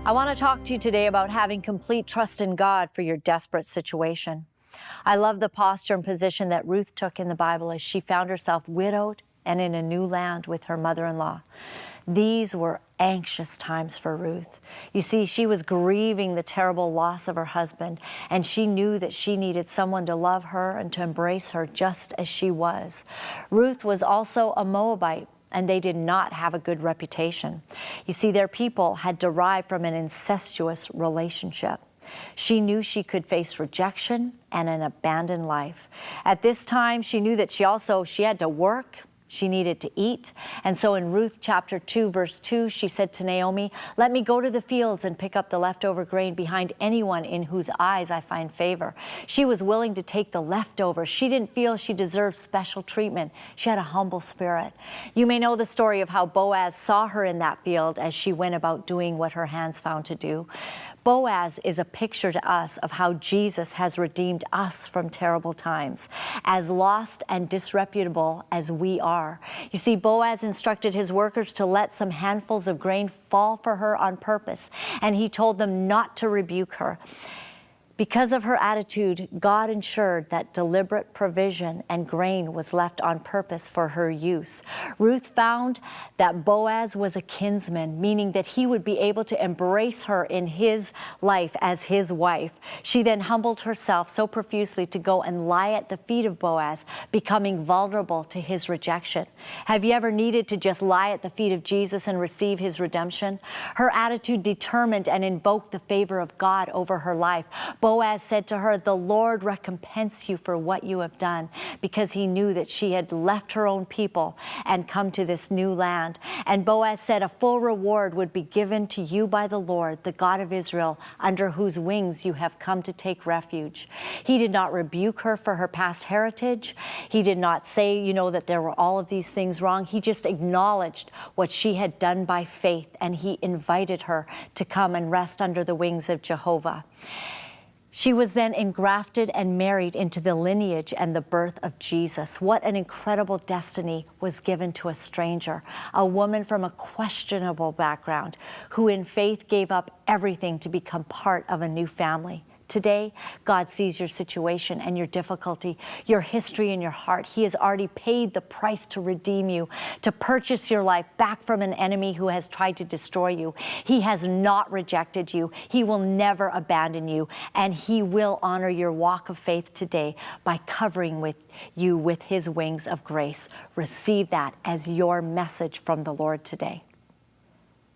I want to talk to you today about having complete trust in God for your desperate situation. I love the posture and position that Ruth took in the Bible as she found herself widowed and in a new land with her mother-in-law. These were anxious times for Ruth. You see, she was grieving the terrible loss of her husband, and she knew that she needed someone to love her and to embrace her just as she was. Ruth was also a Moabite, and they did not have a good reputation. You see, their people had derived from an incestuous relationship. She knew she could face rejection and an abandoned life. At this time, she knew that she had to work. She needed to eat. And so in Ruth chapter 2, verse 2, she said to Naomi, "Let me go to the fields and pick up the leftover grain behind anyone in whose eyes I find favor." She was willing to take the leftovers. She didn't feel she deserved special treatment. She had a humble spirit. You may know the story of how Boaz saw her in that field as she went about doing what her hands found to do. Boaz is a picture to us of how Jesus has redeemed us from terrible times, as lost and disreputable as we are. You see, Boaz instructed his workers to let some handfuls of grain fall for her on purpose, and he told them not to rebuke her. Because of her attitude, God ensured that deliberate provision and grain was left on purpose for her use. Ruth found that Boaz was a kinsman, meaning that he would be able to embrace her in his life as his wife. She then humbled herself so profusely to go and lie at the feet of Boaz, becoming vulnerable to his rejection. Have you ever needed to just lie at the feet of Jesus and receive his redemption? Her attitude determined and invoked the favor of God over her life. Boaz said to her, "The Lord recompense you for what you have done," because he knew that she had left her own people and come to this new land. And Boaz said, "A full reward would be given to you by the Lord, the God of Israel, under whose wings you have come to take refuge." He did not rebuke her for her past heritage. He did not say, that there were all of these things wrong. He just acknowledged what she had done by faith, and he invited her to come and rest under the wings of Jehovah. She was then engrafted and married into the lineage and the birth of Jesus. What an incredible destiny was given to a stranger, a woman from a questionable background who in faith gave up everything to become part of a new family. Today, God sees your situation and your difficulty, your history and your heart. He has already paid the price to redeem you, to purchase your life back from an enemy who has tried to destroy you. He has not rejected you. He will never abandon you, and he will honor your walk of faith today by covering you with his wings of grace. Receive that as your message from the Lord today.